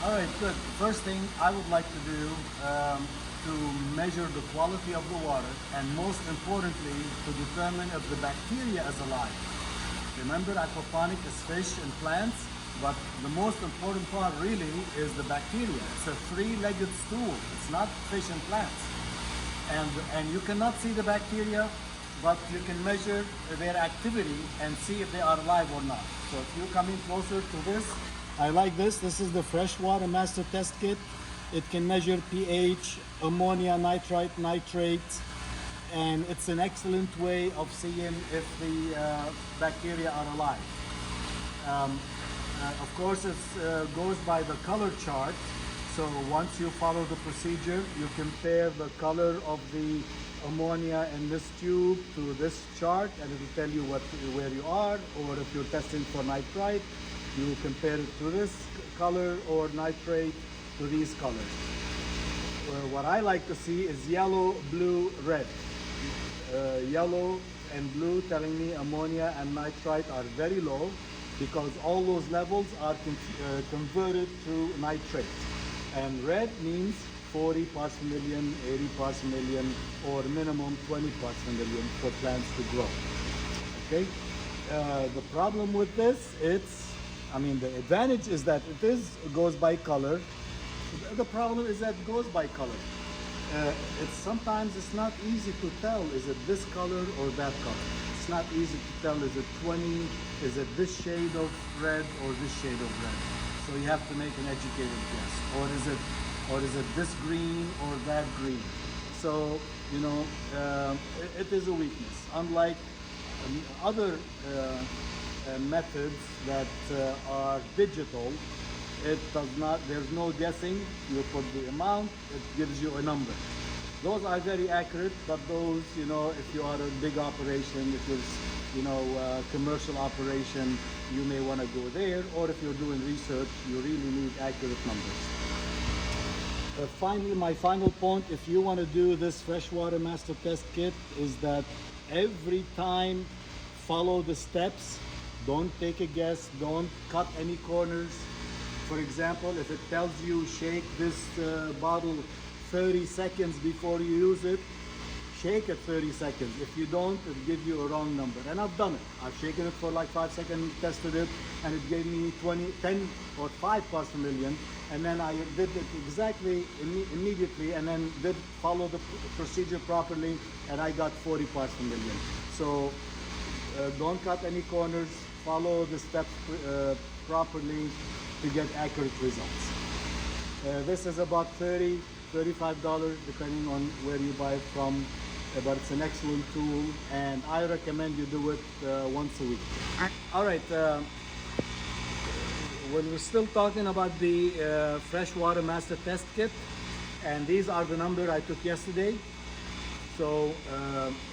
All right, good. First thing I would like to do to measure the quality of the water, and most importantly, to determine if the bacteria is alive. Remember, aquaponic is fish and plants, but the most important part really is the bacteria. It's a three-legged stool. It's not fish and plants. And you cannot see the bacteria, but you can measure their activity and see if they are alive or not. So if you come in closer to this, I like this. This is the freshwater master test kit. It can measure pH, ammonia, nitrite, nitrate, and it's an excellent way of seeing if the bacteria are alive. Of course, it goes by the color chart. So once you follow the procedure, you compare the color of the ammonia in this tube to this chart, and it will tell you where you are. Or if you're testing for nitrite, you will compare it to this color, or nitrate to these colors. What I like to see is yellow, blue, red. Yellow and blue telling me ammonia and nitrite are very low, because all those levels are converted to nitrate. And red means 40 parts per million, 80 parts per million, or minimum 20 parts per million for plants to grow. Okay. The problem with this, the advantage is that it goes by color. The problem is that it goes by color. Sometimes it's not easy to tell, is it this color or that color? It's not easy to tell, is it 20, is it this shade of red or this shade of red? So you have to make an educated guess. Or is it this green or that green? So, it is a weakness. Unlike other methods that are digital, there's no guessing. You put the amount, it gives you a number. Those are very accurate, but those, if you are a big operation, if you're, commercial operation, you may want to go there, or if you're doing research, you really need accurate numbers. Finally, my final point, if you want to do this freshwater master test kit, is that every time follow the steps. Don't take a guess, don't cut any corners. For example, if it tells you shake this bottle 30 seconds before you use it, shake it 30 seconds. If you don't, it'll give you a wrong number. And I've done it. I've shaken it for like 5 seconds, tested it, and it gave me 10 or 5 parts per million. And then I did it exactly immediately, and then did follow the procedure properly, and I got 40 parts per million. So don't cut any corners, follow the steps properly to get accurate results. This is about $35 depending on where you buy it from, but it's an excellent tool, and I recommend you do it once a week. All right, we're still talking about the freshwater master test kit, and these are the numbers I took yesterday. So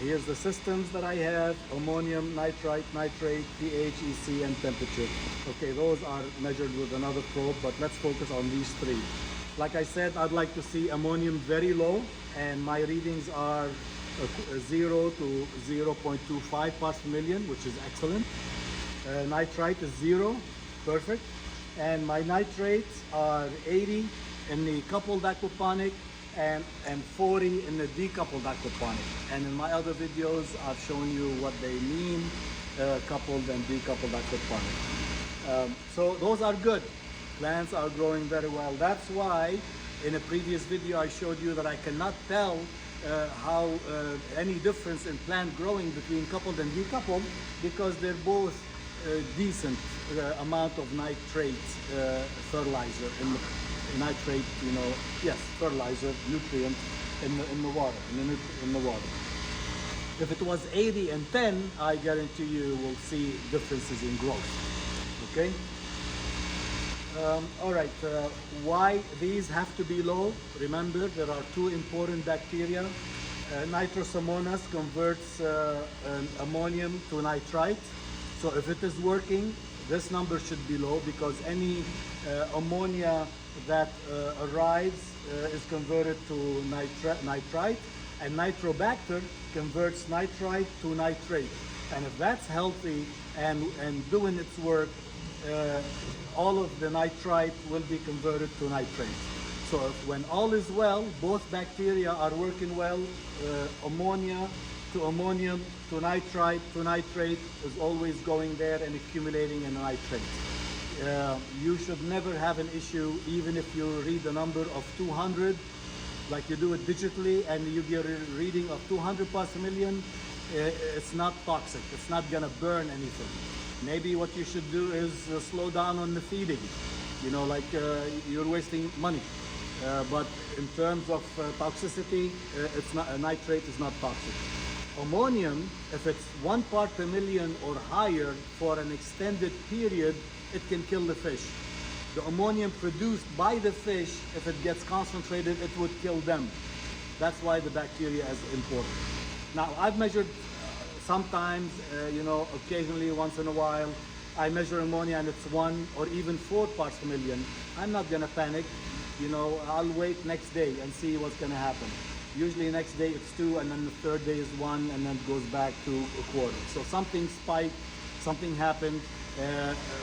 here's the systems that I have: ammonium, nitrite, nitrate, pH, EC, and temperature. Okay, those are measured with another probe, but let's focus on these three. Like I said, I'd like to see ammonium very low, and my readings are 0 to 0.25 parts per million, which is excellent. Nitrite is 0, perfect. And my nitrates are 80 in the coupled aquaponic and 40 in the decoupled aquaponic. And in my other videos, I've shown you what they mean, coupled and decoupled aquaponic. So those are good. Plants are growing very well. That's why in a previous video I showed you that I cannot tell how any difference in plant growing between coupled and decoupled, because they're both decent amount of nitrate fertilizer in the nitrate, fertilizer, nutrient in the water, in the water. If it was 80 and 10, I guarantee you will see differences in growth. Okay. All right, why these have to be low? Remember, there are two important bacteria. Nitrosomonas converts ammonium to nitrite. So if it is working, this number should be low, because any ammonia that arrives is converted to nitrite, and nitrobacter converts nitrite to nitrate. And if that's healthy and doing its work, all of the nitrite will be converted to nitrate. So when all is well, both bacteria are working well, ammonia to ammonium to nitrite to nitrate is always going there and accumulating in nitrate. You should never have an issue, even if you read a number of 200, like you do it digitally, and you get a reading of 200 parts per million. It's not toxic. It's not gonna burn anything. Maybe what you should do is slow down on the feeding. You know, like you're wasting money. But in terms of toxicity, it's not, nitrate is not toxic. Ammonium, if it's 1 part per million or higher for an extended period, it can kill the fish. The ammonium produced by the fish, if it gets concentrated, it would kill them. That's why the bacteria is important. Now, I've measured sometimes, you know, occasionally, once in a while, I measure ammonia and it's 1 or even 4 parts per million. I'm not gonna panic. You know, I'll wait next day and see what's gonna happen. Usually next day it's 2, and then the third day is 1, and then it goes back to a quarter. So something spiked, something happened.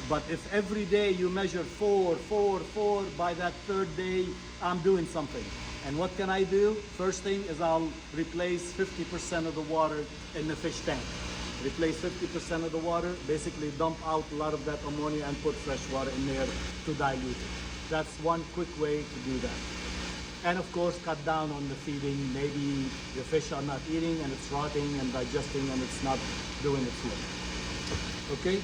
But if every day you measure 4, 4, 4, by that third day, I'm doing something. And what can I do? First thing is I'll replace 50% of the water in the fish tank. Replace 50% of the water, basically dump out a lot of that ammonia and put fresh water in there to dilute it. That's one quick way to do that. And of course, cut down on the feeding. Maybe the fish are not eating and it's rotting and digesting and it's not doing its work. Okay?